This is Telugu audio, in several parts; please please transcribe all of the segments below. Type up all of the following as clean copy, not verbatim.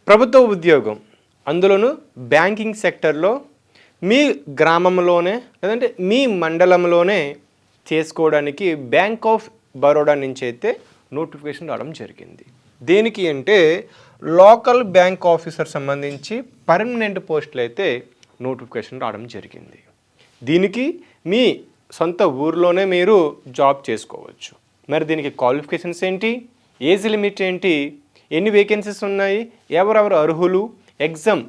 ప్రభుత్వ ఉద్యోగం, అందులోనూ బ్యాంకింగ్ సెక్టర్లో మీ గ్రామంలోనే లేదంటే మీ మండలంలోనే చేసుకోవడానికి బ్యాంక్ ఆఫ్ బరోడా నుంచి అయితే నోటిఫికేషన్ రావడం జరిగింది. దేనికి అంటే లోకల్ బ్యాంక్ ఆఫీసర్ సంబంధించి పర్మనెంట్ పోస్టులు అయితే నోటిఫికేషన్ రావడం జరిగింది. దీనికి మీ సొంత ఊరిలోనే మీరు జాబ్ చేసుకోవచ్చు. మరి దీనికి క్వాలిఫికేషన్స్ ఏంటి, ఏజ్ లిమిట్ ఏంటి, ఎన్ని వేకెన్సీస్ ఉన్నాయి, ఎవరెవరు అర్హులు, ఎగ్జామ్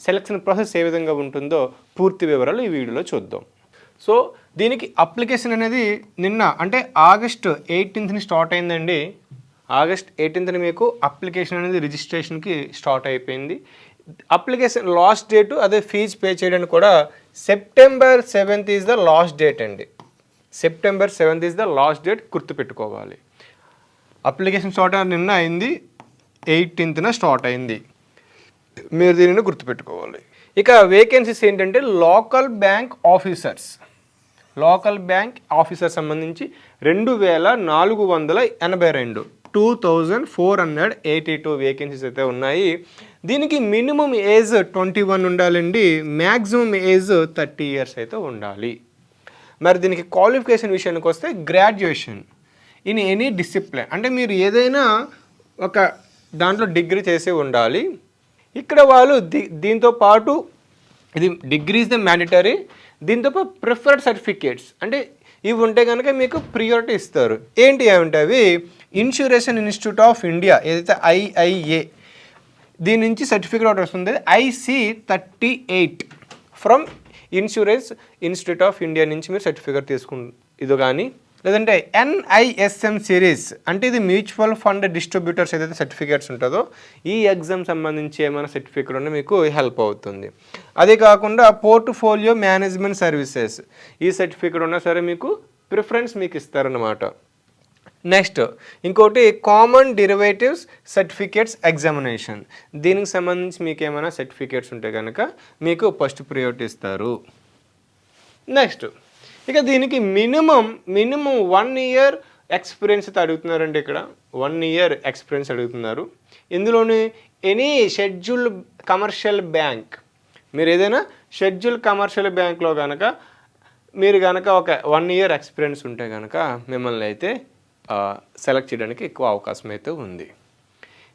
సెలక్షన్ ప్రాసెస్ ఏ విధంగా ఉంటుందో పూర్తి వివరాలు ఈ వీడియోలో చూద్దాం. సో దీనికి అప్లికేషన్ అనేది నిన్న అంటే ఆగస్ట్ 18th స్టార్ట్ అయిందండి. ఆగస్ట్ 18th మీకు అప్లికేషన్ అనేది రిజిస్ట్రేషన్కి స్టార్ట్ అయిపోయింది. అప్లికేషన్ లాస్ట్ డేటు అదే ఫీజు పే చేయడానికి కూడా September 7th is the last date అండి. September 7th is the last date, గుర్తుపెట్టుకోవాలి. అప్లికేషన్ స్టార్ట్ నిన్న అయింది, 18th స్టార్ట్ అయింది. మీరు దీనిని గుర్తుపెట్టుకోవాలి. ఇక వేకెన్సీస్ ఏంటంటే లోకల్ బ్యాంక్ ఆఫీసర్స్ సంబంధించి 2482 2482 వేకెన్సీస్ అయితే ఉన్నాయి. దీనికి మినిమం ఏజ్ 21 ఉండాలండి, మ్యాక్సిమం ఏజ్ 30 years అయితే ఉండాలి. మరి దీనికి క్వాలిఫికేషన్ విషయానికి వస్తే గ్రాడ్యుయేషన్ ఇన్ ఎనీ డిసిప్లిన్, అంటే మీరు ఏదైనా ఒక దాంట్లో డిగ్రీ చేసి ఉండాలి. ఇక్కడ వాళ్ళు దీంతో పాటు ఇది డిగ్రీ ఇస్ ద మ్యాండేటరీ, దీంతో పాటు ప్రిఫర్డ్ సర్టిఫికేట్స్ అంటే ఇవి ఉంటే కనుక మీకు ప్రియారిటీ ఇస్తారు. ఏంటి ఏమంటే అవి ఇన్సూరెన్స్ ఇన్స్టిట్యూట్ ఆఫ్ ఇండియా ఏదైతే IIA దీని నుంచి సర్టిఫికేట్ ఒకటి వస్తుంది, IC38 from insurance institute of India నుంచి మీరు సర్టిఫికేట్ ఇది కానీ లేదంటే NISM సిరీస్ అంటే ఇది మ్యూచువల్ ఫండ్ డిస్ట్రిబ్యూటర్స్ ఏదైతే సర్టిఫికేట్స్ ఉంటుందో ఈ ఎగ్జామ్ సంబంధించి ఏమైనా సర్టిఫికేట్ ఉంటే మీకు హెల్ప్ అవుతుంది. అదే కాకుండా పోర్ట్ఫోలియో మేనేజ్మెంట్ సర్వీసెస్ ఈ సర్టిఫికేట్ ఉన్నా సరే మీకు ప్రిఫరెన్స్ మీకు ఇస్తారన్నమాట. నెక్స్ట్ ఇంకోటి కామన్ డెరివేటివ్స్ సర్టిఫికేట్స్ ఎగ్జామినేషన్, దీనికి సంబంధించి మీకు ఏమైనా సర్టిఫికేట్స్ ఉంటే కనుక మీకు ఫస్ట్ ప్రియారిటీ ఇస్తారు. నెక్స్ట్ ఇక దీనికి మినిమం 1 year ఎక్స్పీరియన్స్ అయితే అడుగుతున్నారండి. ఇక్కడ 1 year ఎక్స్పీరియన్స్ అడుగుతున్నారు. ఇందులోని ఎనీ షెడ్యూల్ కమర్షియల్ బ్యాంక్, మీరు ఏదైనా షెడ్యూల్ కమర్షియల్ బ్యాంక్లో కనుక మీరు కనుక ఒక 1 year ఎక్స్పీరియన్స్ ఉంటే కనుక మిమ్మల్ని అయితే సెలెక్ట్ చేయడానికి ఎక్కువ అవకాశం అయితే ఉంది.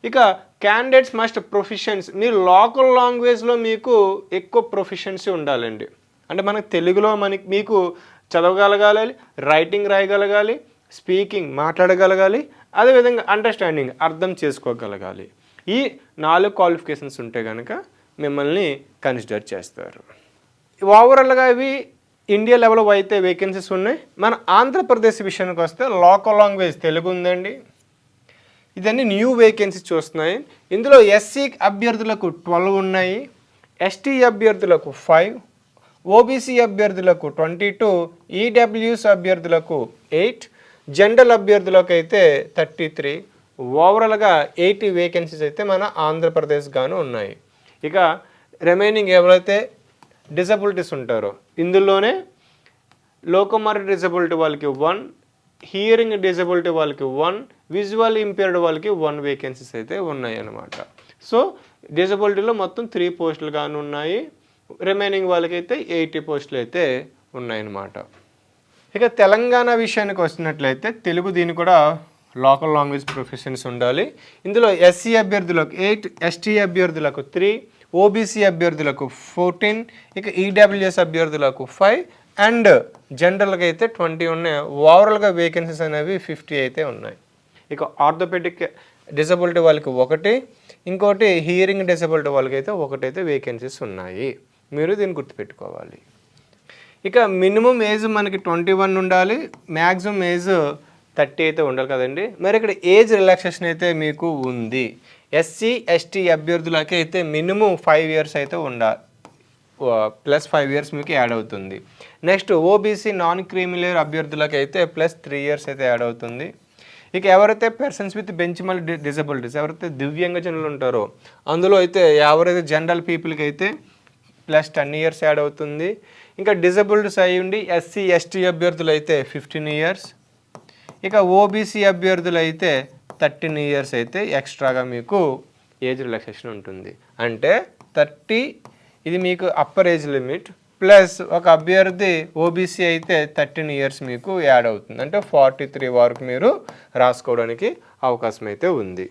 ఇక క్యాండిడేట్స్ మస్ట్ ప్రొఫిషియన్స్, మీరు లోకల్ లాంగ్వేజ్లో మీకు ఎక్కువ ప్రొఫిషియన్సీ ఉండాలండి. అంటే మనకు తెలుగులో మీకు చదవగలగాలి, రైటింగ్ రాయగలగాలి, స్పీకింగ్ మాట్లాడగలగాలి, అదేవిధంగా అండర్స్టాండింగ్ అర్థం చేసుకోగలగాలి. ఈ 4 క్వాలిఫికేషన్స్ ఉంటే కనుక మిమ్మల్ని కన్సిడర్ చేస్తారు. ఓవరాల్గా ఇవి ఇండియా లెవెల్లో అయితే వేకెన్సీస్ ఉన్నాయి. మన ఆంధ్రప్రదేశ్ విషయానికి వస్తే లోకల్ లాంగ్వేజ్ తెలుగు ఉందండి. ఇదన్నీ న్యూ వేకెన్సీస్ చూస్తున్నాయి. ఇందులో SC అభ్యర్థులకు 12 ఉన్నాయి, ST అభ్యర్థులకు 5, OBC అభ్యర్థులకు 22, EWS అభ్యర్థులకు 8, జనరల్ అభ్యర్థులకు అయితే 33. ఓవరాల్గా 80 వేకెన్సీస్ అయితే మన ఆంధ్రప్రదేశ్ గాను ఉన్నాయి. ఇక రిమైనింగ్ ఎవరైతే డిజబిలిటీస్ ఉంటారో ఇందులోనే లోకోమోటర్ డిజబిలిటీ వాళ్ళకి 1, హియరింగ్ డిజబిలిటీ వాళ్ళకి 1, విజువల్ ఇంపేర్డ్ వాళ్ళకి 1 వేకెన్సీస్ అయితే ఉన్నాయి అన్నమాట. సో డిజబిలిటీలో మొత్తం 3 పోస్టులు కానీ ఉన్నాయి, రిమైనింగ్ వాళ్ళకైతే 80 పోస్టులు అయితే ఉన్నాయన్నమాట. ఇక తెలంగాణ విషయానికి వస్తున్నట్లయితే తెలుగు దీన్ని కూడా లోకల్ లాంగ్వేజ్ ప్రొఫెషన్స్ ఉండాలి. ఇందులో SC అభ్యర్థులకు 8, ST అభ్యర్థులకు 3, OBC అభ్యర్థులకు 14, ఇక EWS అభ్యర్థులకు 5 అండ్ జనరల్గా అయితే 20 ఉన్నాయి. ఓవరాల్గా వేకెన్సీస్ అనేవి 50 అయితే ఉన్నాయి. ఇక ఆర్థోపెడిక్ డిజబిలిటీ వాళ్ళకి 1, ఇంకోటి హియరింగ్ డిజబిలిటీ వాళ్ళకి అయితే 1 అయితే వేకెన్సీస్ ఉన్నాయి. మీరు దీన్ని గుర్తుపెట్టుకోవాలి. ఇక మినిమం ఏజ్ మనకి 21 ఉండాలి, మ్యాక్సిమం ఏజ్ 30 అయితే ఉండాలి కదండి. మరి ఇక్కడ ఏజ్ రిలాక్సేషన్ అయితే మీకు ఉంది. SC ST అభ్యర్థులకి అయితే మినిమం 5 years అయితే ఉండాలి, ప్లస్ 5 years మీకు యాడ్ అవుతుంది. నెక్స్ట్ OBC నాన్ క్రీమిలేయర్ అభ్యర్థులకి అయితే ప్లస్ 3 years అయితే యాడ్ అవుతుంది. ఇక ఎవరైతే పర్సన్స్ విత్ బెంచ్మల్ డిజబిలిటీస్ ఎవరైతే దివ్యాంగజనులు ఉంటారో అందులో అయితే ఎవరైతే జనరల్ పీపుల్కి అయితే ప్లస్ 10 years యాడ్ అవుతుంది. ఇంకా డిజబిలిటీస్ అయ్యి ఉండి SC ST అభ్యర్థులు అయితే 15 years, ఇక OBC అభ్యర్థులు అయితే 13 years అయితే ఎక్స్ట్రాగా మీకు ఏజ్ రిలాక్సేషన్ ఉంటుంది. అంటే 30 ఇది మీకు అప్పర్ ఏజ్ లిమిట్ ప్లస్ ఒక అభ్యర్థి ఓబీసీ అయితే 13 ఇయర్స్ మీకు యాడ్ అవుతుంది. అంటే 43 వరకు మీరు రాసుకోవడానికి అవకాశం అయితే ఉంది.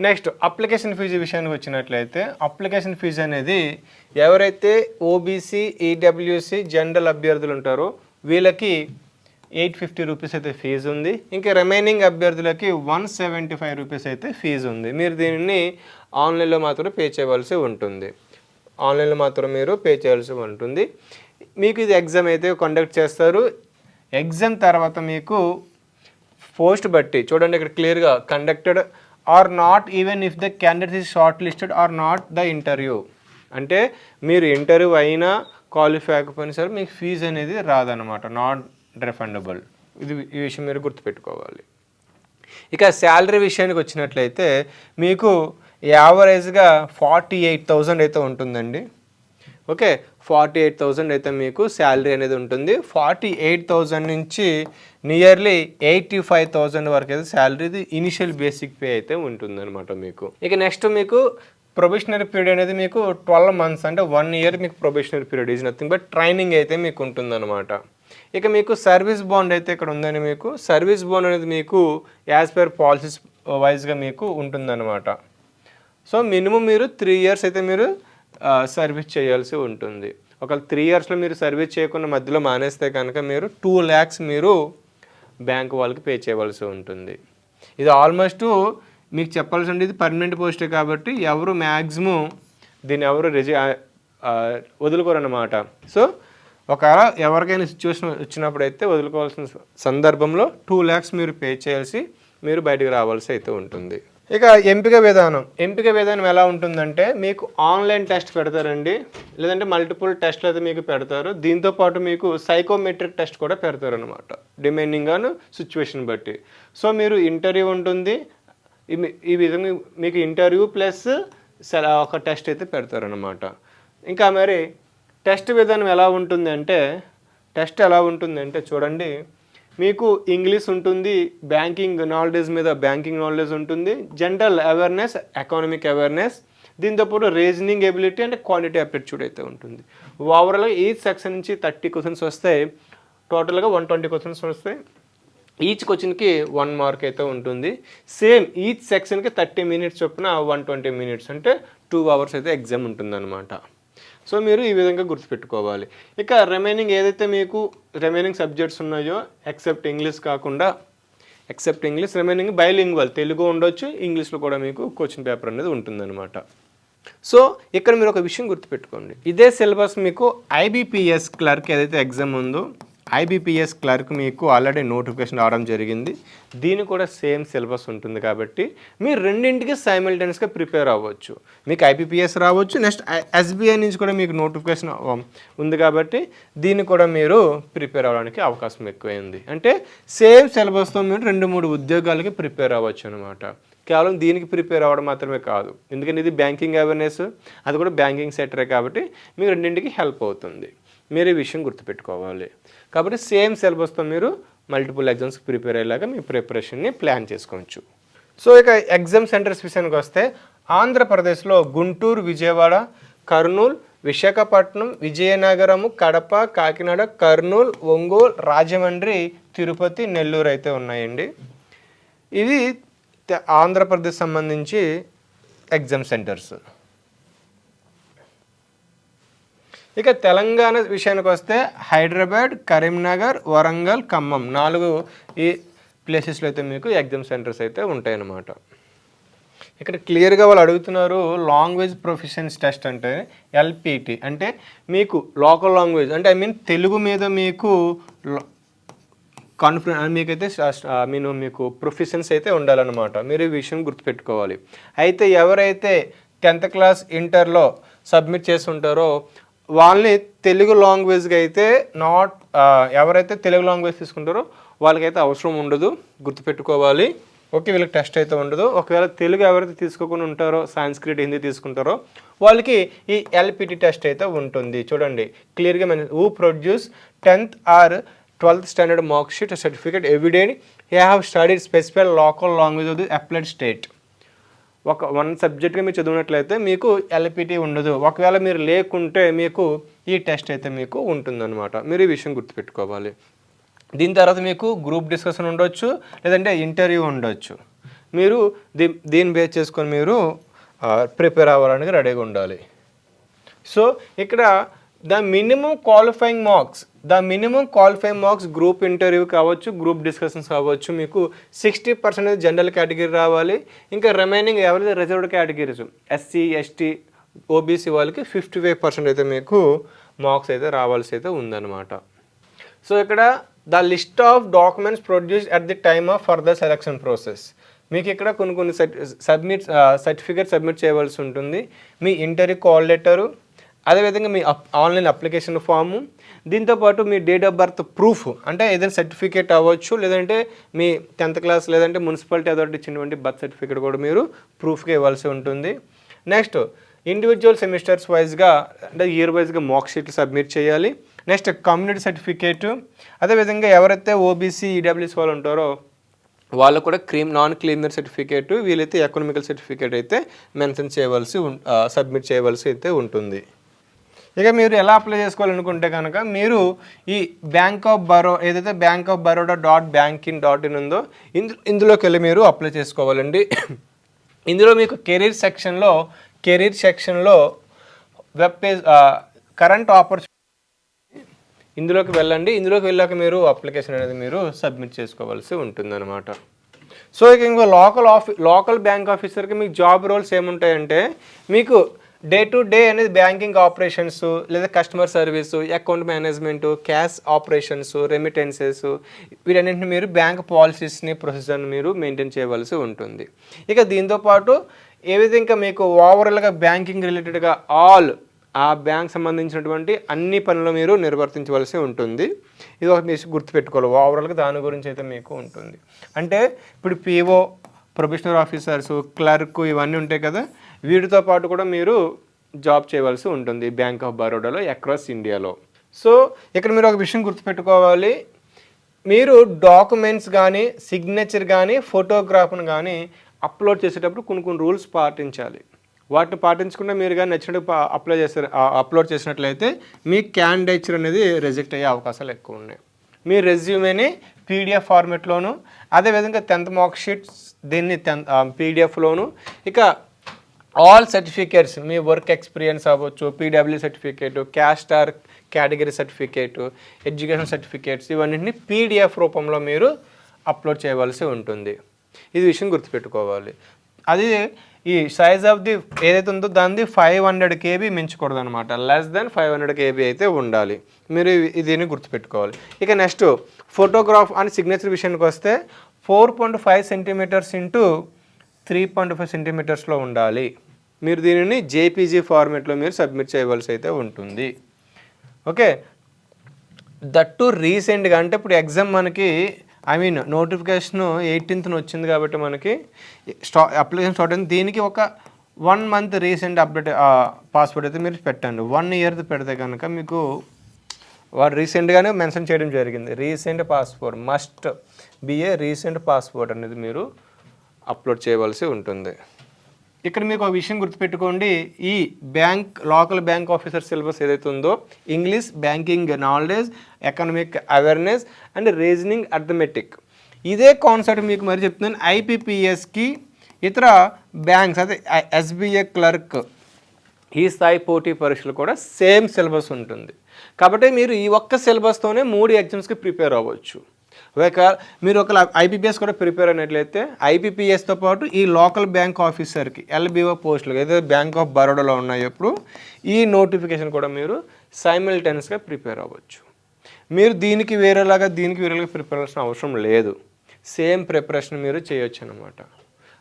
నెక్స్ట్ అప్లికేషన్ ఫీజు విషయానికి వచ్చినట్లయితే అప్లికేషన్ ఫీజు అనేది ఎవరైతే ఓబీసీ ఈడబ్ల్యూసీ జనరల్ అభ్యర్థులు ఉంటారో వీళ్ళకి 850 రూపీస్ అయితే ఫీజు ఉంది. ఇంకా రిమైనింగ్ అభ్యర్థులకి 175 రూపీస్ అయితే ఫీజు ఉంది. మీరు దీనిని ఆన్లైన్లో మాత్రమే పే చేయవలసి ఉంటుంది. ఆన్లైన్లో మాత్రం మీరు పే చేయాల్సి ఉంటుంది. మీకు ఇది ఎగ్జామ్ అయితే కండక్ట్ చేస్తారు. ఎగ్జామ్ తర్వాత మీకు పోస్ట్ బట్టి చూడండి ఇక్కడ క్లియర్గా conducted or not even if the candidate is shortlisted or not the interview. అంటే మీరు ఇంటర్వ్యూ అయినా క్వాలిఫై అవ్వకపోయినా సరే మీకు ఫీజు అనేది రాదనమాట, నాట్ రిఫండబుల్. ఈ విషయం మీరు గుర్తుపెట్టుకోవాలి. ఇక శాలరీ విషయానికి వచ్చినట్లయితే మీకు యావరేజ్గా 48,000 అయితే ఉంటుందండి. ఓకే, 48,000 అయితే మీకు శాలరీ అనేది ఉంటుంది. 48,000 నుంచి నియర్లీ 85,000 వరకు అయితే శాలరీ ఇనిషియల్ బేసిక్ పే అయితే ఉంటుందన్నమాట మీకు. ఇక నెక్స్ట్ మీకు ప్రొబేషనరీ పీరియడ్ అనేది మీకు 12 months అంటే 1 year మీకు probationary period is nothing but training అయితే మీకు ఉంటుందన్నమాట. ఇక మీకు సర్వీస్ బాండ్ అయితే ఇక్కడ ఉందని మీకు సర్వీస్ బాండ్ అనేది మీకు యాజ్ పర్ పాలసీస్ వైజ్గా మీకు ఉంటుందన్నమాట. సో మినిమం మీరు 3 years అయితే మీరు సర్వీస్ చేయాల్సి ఉంటుంది. ఒకవేళ 3 yearsలో మీరు సర్వీస్ చేయకుండా మధ్యలో మానేస్తే కనుక మీరు 2 lakhs మీరు బ్యాంక్ వాళ్ళకి పే చేయవలసి ఉంటుంది. ఇది ఆల్మోస్ట్ మీకు చెప్పాల్సి ఉంటుంది, ఇది పర్మనెంట్ పోస్టే కాబట్టి ఎవరు మ్యాక్సిమం దీన్ని ఎవరు వదులుకోరన్నమాట. సో ఒకవేళ ఎవరికైనా సిచ్యువేషన్ వచ్చినప్పుడు అయితే వదులుకోవాల్సిన సందర్భంలో 2 lakhs మీరు పే చేయాల్సి మీరు బయటకు రావాల్సి అయితే ఉంటుంది. ఇక ఎంపిక విధానం ఎలా ఉంటుందంటే మీకు ఆన్లైన్ టెస్ట్ పెడతారండి, లేదంటే మల్టిపుల్ టెస్ట్లు అయితే మీకు పెడతారు. దీంతోపాటు మీకు సైకోమెట్రిక్ టెస్ట్ కూడా పెడతారు అనమాట, డిపెండింగ్ ఆన్ సిచ్యువేషన్ బట్టి. సో మీరు ఇంటర్వ్యూ ఉంటుంది, ఈ విధంగా మీకు ఇంటర్వ్యూ ప్లస్ ఒక టెస్ట్ అయితే పెడతారనమాట. ఇంకా మరి టెస్ట్ విధానం ఎలా ఉంటుంది అంటే చూడండి, మీకు ఇంగ్లీష్ ఉంటుంది, బ్యాంకింగ్ నాలెడ్జ్ ఉంటుంది, జనరల్ అవేర్నెస్, ఎకానమిక్ అవేర్నెస్, దీంతోపాటు reasoning ability and quantity aptitude అయితే ఉంటుంది. ఓవరాల్గా ఈచ్ సెక్షన్ నుంచి 30 questions వస్తాయి, టోటల్గా 120 questions వస్తాయి. ఈచ్ క్వశ్చన్కి 1 mark అయితే ఉంటుంది. సేమ్ ఈచ్ సెక్షన్కి 30 minutes చొప్పున 120 minutes అంటే 2 hours అయితే ఎగ్జామ్ ఉంటుందన్నమాట. సో మీరు ఈ విధంగా గుర్తుపెట్టుకోవాలి. ఇక రిమైనింగ్ సబ్జెక్ట్స్ ఉన్నాయో except English remaining bilingual, Telugu ఉండొచ్చు, ఇంగ్లీష్లో కూడా మీకు క్వశ్చన్ పేపర్ అనేది ఉంటుందన్నమాట. సో ఇక్కడ మీరు ఒక విషయం గుర్తుపెట్టుకోండి, ఇదే సిలబస్ మీకు ఐబీపీఎస్ క్లర్క్ ఏదైతే ఎగ్జామ్ ఉందో ఐబీపీఎస్ క్లర్క్ మీకు ఆల్రెడీ నోటిఫికేషన్ రావడం జరిగింది. దీని కూడా సేమ్ సిలబస్ ఉంటుంది కాబట్టి మీరు రెండింటికి సైమల్టేనియస్గా ప్రిపేర్ అవ్వచ్చు. మీకు ఐబీపీఎస్ రావచ్చు, నెక్స్ట్ ఎస్బీఐ నుంచి కూడా మీకు నోటిఫికేషన్ ఉంది కాబట్టి దీన్ని కూడా మీరు ప్రిపేర్ అవ్వడానికి అవకాశం ఎక్కువైంది. అంటే సేమ్ సిలబస్తో మీరు 2-3 ఉద్యోగాలకి ప్రిపేర్ అవ్వచ్చు అనమాట. కేవలం దీనికి ప్రిపేర్ అవ్వడం మాత్రమే కాదు, ఎందుకంటే ఇది బ్యాంకింగ్ అవేర్నెస్, అది కూడా బ్యాంకింగ్ సెక్టరే కాబట్టి మీకు రెండింటికి హెల్ప్ అవుతుంది. మీరు ఈ విషయం గుర్తుపెట్టుకోవాలి. కాబట్టి సేమ్ సిలబస్తో మీరు మల్టిపుల్ ఎగ్జామ్స్కి ప్రిపేర్ అయ్యేలాగా మీ ప్రిపరేషన్ని ప్లాన్ చేసుకోవచ్చు. సో ఇక ఎగ్జామ్ సెంటర్స్ విషయానికి వస్తే ఆంధ్రప్రదేశ్లో గుంటూరు, విజయవాడ, కర్నూలు, విశాఖపట్నం, విజయనగరము, కడప, కాకినాడ, కర్నూలు, ఒంగోలు, రాజమండ్రి, తిరుపతి, నెల్లూరు అయితే ఉన్నాయండి. ఇది ఆంధ్రప్రదేశ్ సంబంధించి ఎగ్జామ్ సెంటర్స్. ఇక తెలంగాణ విషయానికి వస్తే హైదరాబాద్, కరీంనగర్, వరంగల్, ఖమ్మం 4 ఈ ప్లేసెస్లో అయితే మీకు ఎగ్జామ్ సెంటర్స్ అయితే ఉంటాయన్నమాట. ఇక్కడ క్లియర్గా వాళ్ళు అడుగుతున్నారు లాంగ్వేజ్ ప్రొఫిషియన్సీ టెస్ట్ అంటే ఎల్పిటి అంటే మీకు లోకల్ లాంగ్వేజ్ అంటే తెలుగు మీద మీకు మీకైతే మీకు ప్రొఫిషియన్సీ అయితే ఉండాలన్నమాట. మీరు ఈ విషయం గుర్తుపెట్టుకోవాలి. అయితే ఎవరైతే 10th class ఇంటర్లో సబ్మిట్ చేసి ఉంటారో వాళ్ళని తెలుగు లాంగ్వేజ్గా అయితే ఎవరైతే తెలుగు లాంగ్వేజ్ తీసుకుంటారో వాళ్ళకైతే అవసరం ఉండదు, గుర్తుపెట్టుకోవాలి. ఓకే, వీళ్ళకి టెస్ట్ అయితే ఉండదు. ఒకవేళ తెలుగు ఎవరైతే తీసుకోకుండా ఉంటారో, సాంస్క్రిట్, హిందీ తీసుకుంటారో వాళ్ళకి ఈ ఎల్పిటి టెస్ట్ అయితే ఉంటుంది. చూడండి క్లియర్గా who produce 10th or 12th standard mark sheet certificate evident he have studied specified local language of the applied state. One సబ్జెక్ట్గా మీరు చదివినట్లయితే మీకు ఎల్పిటి ఉండదు. ఒకవేళ మీరు లేకుంటే మీకు ఈ టెస్ట్ అయితే మీకు ఉంటుందన్నమాట. మీరు ఈ విషయం గుర్తుపెట్టుకోవాలి. దీని తర్వాత మీకు గ్రూప్ డిస్కషన్ ఉండొచ్చు, లేదంటే ఇంటర్వ్యూ ఉండొచ్చు. మీరు దీన్ని బేస్ చేసుకొని మీరు ప్రిపేర్ అవ్వడానికి రెడీగా ఉండాలి. సో ఇక్కడ the minimum qualifying marks group interview కావచ్చు, గ్రూప్ డిస్కషన్స్ కావచ్చు, మీకు 60% జనరల్ కేటగిరీ రావాలి. ఇంకా రిమైనింగ్ ఎవరైతే reserved categories SC, ST, OBC వాళ్ళకి 55% అయితే మీకు మార్క్స్ అయితే రావాల్సి అయితే ఉందన్నమాట. సో ఇక్కడ the list of documents produced at the time of further selection process. మీకు ఇక్కడ కొన్ని సర్టిఫికేట్ సబ్మిట్ చేయవలసి ఉంటుంది. మీ ఇంటర్వ్యూ కాల్ లెటరు, అదేవిధంగా మీ ఆన్లైన్ అప్లికేషన్ ఫాము, దీంతోపాటు మీ డేట్ ఆఫ్ బర్త్ ప్రూఫ్, అంటే ఏదైనా సర్టిఫికేట్ అవ్వచ్చు, లేదంటే మీ 10th క్లాస్ లేదంటే మున్సిపాలిటీ అథారిటీ ఇచ్చినటువంటి బర్త్ సర్టిఫికేట్ కూడా మీరు ప్రూఫ్గా ఇవ్వాల్సి ఉంటుంది. నెక్స్ట్ ఇండివిజువల్ సెమిస్టర్స్ వైజ్గా అంటే ఇయర్ వైజ్గా మార్క్ షీట్లు సబ్మిట్ చేయాలి. నెక్స్ట్ కమ్యూనిటీ సర్టిఫికేటు, అదేవిధంగా ఎవరైతే ఓబీసీ, ఈడబ్ల్యూఎస్ వాళ్ళు ఉంటారో వాళ్ళు కూడా నాన్ క్రీమియర్ సర్టిఫికేట్, వీలైతే ఎకనామికల్ సర్టిఫికేట్ అయితే మెన్షన్ చేయవలసి సబ్మిట్ చేయవలసి అయితే ఉంటుంది. ఇక మీరు ఎలా అప్లై చేసుకోవాలనుకుంటే కనుక మీరు ఈ బ్యాంక్ ఆఫ్ బరోడా.bankin.in ఉందో ఇందులోకి వెళ్ళి మీరు అప్లై చేసుకోవాలండి. ఇందులో మీకు కెరీర్ సెక్షన్లో వెబ్ పేజ్ కరెంట్ ఆపర్చునిటీ ఇందులోకి వెళ్ళండి. ఇందులోకి వెళ్ళాక మీరు అప్లికేషన్ అనేది మీరు సబ్మిట్ చేసుకోవాల్సి ఉంటుందన్నమాట. సో ఇక ఇంకో లోకల్ బ్యాంక్ ఆఫీసర్కి మీకు జాబ్ రోల్స్ ఏముంటాయంటే మీకు డే టు డే అనేది బ్యాంకింగ్ ఆపరేషన్స్, లేదా customer service, account management, cash operations, remittances, వీటన్నింటిని మీరు బ్యాంక్ పాలసీస్ని, ప్రొసీజర్ని మీరు మెయింటైన్ చేయవలసి ఉంటుంది. ఇక దీంతోపాటు ఏ విధంగా మీకు ఓవరాల్గా బ్యాంకింగ్ రిలేటెడ్గా ఆ బ్యాంక్ సంబంధించినటువంటి అన్ని పనులు మీరు నిర్వర్తించవలసి ఉంటుంది. ఇది ఒక మీరు గుర్తుపెట్టుకోవాలి. ఓవరాల్గా దాని గురించి అయితే మీకు ఉంటుంది. అంటే ఇప్పుడు పిఓ, ప్రొబేషనరీ ఆఫీసర్స్, క్లర్క్ ఇవన్నీ ఉంటాయి కదా, వీటితో పాటు కూడా మీరు జాబ్ చేయవలసి ఉంటుంది బ్యాంక్ ఆఫ్ బరోడాలో అక్రాస్ ఇండియాలో. సో ఇక్కడ మీరు ఒక విషయం గుర్తుపెట్టుకోవాలి. మీరు డాక్యుమెంట్స్ కానీ, సిగ్నేచర్ కానీ, ఫోటోగ్రాఫ్ను కానీ అప్లోడ్ చేసేటప్పుడు కొన్ని రూల్స్ పాటించాలి. వాటిని పాటించకుండా మీరు కానీ నచ్చినట్టు అప్లోడ్ చేసినట్లయితే మీ క్యాండిడేచర్ అనేది రిజెక్ట్ అయ్యే అవకాశాలు ఎక్కువ ఉన్నాయి. మీ రెజ్యూమేని పీడిఎఫ్ ఫార్మెట్లోను, అదేవిధంగా 10th మార్క్ షీట్స్ దీన్ని పీడిఎఫ్లోను, ఇక ఆల్ సర్టిఫికేట్స్ మీ వర్క్ ఎక్స్పీరియన్స్ అవ్వచ్చు, PW certificate, caste or category certificate, education certificates, ఇవన్నింటినీ పీడిఎఫ్ రూపంలో మీరు అప్లోడ్ చేయవలసి ఉంటుంది. ఇది విషయం గుర్తుపెట్టుకోవాలి. అది ఈ సైజ్ ఆఫ్ ది ఏదైతే ఉందో దాన్ని 500 KB మించకూడదు అనమాట. లెస్ దెన్ 500 KB అయితే ఉండాలి. మీరు దీన్ని గుర్తుపెట్టుకోవాలి. ఇక నెక్స్ట్ ఫోటోగ్రాఫ్ అండ్ సిగ్నేచర్ విషయానికి వస్తే 4.5 సెంటీమీటర్స్ ఇంటూ 3.5 సెంటీమీటర్స్లో ఉండాలి. మీరు దీనిని జేపీజీ ఫార్మేట్లో మీరు సబ్మిట్ చేయవలసి అయితే ఉంటుంది. ఓకే, దట్టు రీసెంట్గా అంటే ఇప్పుడు ఎగ్జామ్ మనకి నోటిఫికేషన్ 18th వచ్చింది కాబట్టి మనకి అప్లికేషన్ స్టార్ట్ అయింది. దీనికి ఒక 1 month రీసెంట్ అప్డేట్ పాస్పోర్ట్ అయితే మీరు పెట్టండి. 1 year పెడితే కనుక మీకు వాడు రీసెంట్గానే మెన్షన్ చేయడం జరిగింది. Recent passport must be A recent passport అనేది మీరు అప్లోడ్ చేయవలసి ఉంటుంది. ఇక్కడ మీకు ఒక విషయం గుర్తుపెట్టుకోండి. ఈ లోకల్ బ్యాంక్ ఆఫీసర్ సిలబస్ ఏదైతే ఉందో English, banking knowledge, economic awareness and reasoning arithmetic, ఇదే కాన్సెప్ట్ మీకు మరి చెప్తున్నాను. ఐపీపీఎస్కి ఇతర బ్యాంక్స్ అదే ఎస్బీఐ క్లర్క్ ఈ స్థాయి పోటీ పరీక్షలు కూడా సేమ్ సిలబస్ ఉంటుంది. కాబట్టి మీరు ఈ ఒక్క సిలబస్తోనే 3 ఎగ్జామ్స్కి ప్రిపేర్ అవ్వచ్చు. మీరు ఒక ఐపీపీఎస్ కూడా ప్రిపేర్ అయినట్లయితే ఐపీపీఎస్తో పాటు ఈ లోకల్ బ్యాంక్ ఆఫీసర్కి ఎల్బీఓ పోస్టులు ఏదైతే బ్యాంక్ ఆఫ్ బరోడాలో ఉన్నాయో ఇప్పుడు ఈ నోటిఫికేషన్ కూడా మీరు సైమల్టేనియస్గా ప్రిపేర్ అవ్వచ్చు. మీరు దీనికి వేరేలాగా ప్రిపేర్ అవ్వాల్సిన అవసరం లేదు. సేమ్ ప్రిపరేషన్ మీరు చేయొచ్చు అనమాట.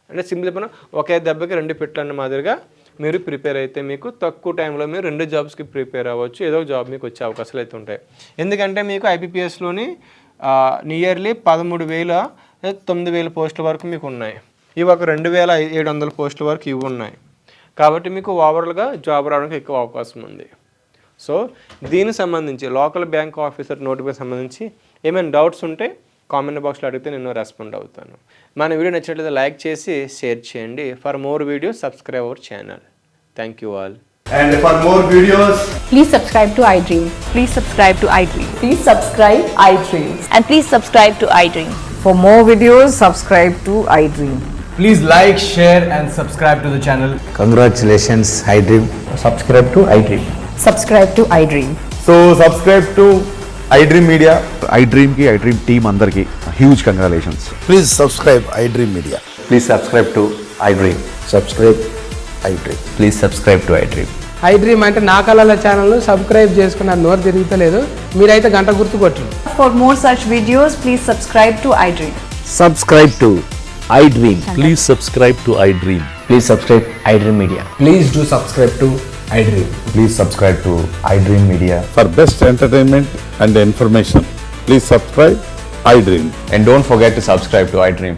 అంటే సింపుల్ చెప్పిన ఒకే దెబ్బకి 2 పిట్లు అన్న మాదిరిగా మీరు ప్రిపేర్ అయితే మీకు తక్కువ టైంలో మీరు 2 జాబ్స్కి ప్రిపేర్ అవ్వచ్చు. ఏదో ఒక జాబ్ మీకు వచ్చే అవకాశాలు అయితే ఉంటాయి. ఎందుకంటే మీకు ఐపీపీఎస్లోని నియర్లీ 13,000 9,000 పోస్టుల వరకు మీకు ఉన్నాయి. ఇవి ఒక 2,700 పోస్టుల వరకు ఇవి ఉన్నాయి. కాబట్టి మీకు ఓవరాల్గా జాబ్ రావడానికి ఎక్కువ అవకాశం ఉంది. సో దీనికి సంబంధించి లోకల్ బ్యాంక్ ఆఫీసర్ నోటిఫికేషన్ సంబంధించి ఏమైనా డౌట్స్ ఉంటే కామెంట్ బాక్స్లో అడిగితే నేను రెస్పాండ్ అవుతాను. మన వీడియో నచ్చినట్లయితే లైక్ చేసి షేర్ చేయండి. For more videos subscribe our channel. Thank you all. And for more videos, Please subscribe to iDream. Please subscribe to iDream. Please subscribe iDream. And please subscribe to iDream. For more videos, subscribe to iDream. please like, share and subscribe to the channel. Congratulations, iDream. Subscribe to iDream. Subscribe to iDream. So subscribe to iDream Media. iDream ki iDream team andarki huge congratulations. Please subscribe iDream Media. Please subscribe to iDream. Subscribe iDream. Please subscribe to iDream. iDream అంటే నా కళల ఛానల్ సబ్స్క్రైబ్ చేసుకున్న నోరు తిరుగుతలేదు, మీరైతే గంట గుర్తు కొట్టండి. For more such videos, please subscribe to iDream. Subscribe to iDream. Please subscribe to iDream. Please subscribe iDream Media. Please do subscribe to iDream. Please subscribe to iDream Media. For best entertainment and information, please subscribe iDream. And don't forget to subscribe to iDream.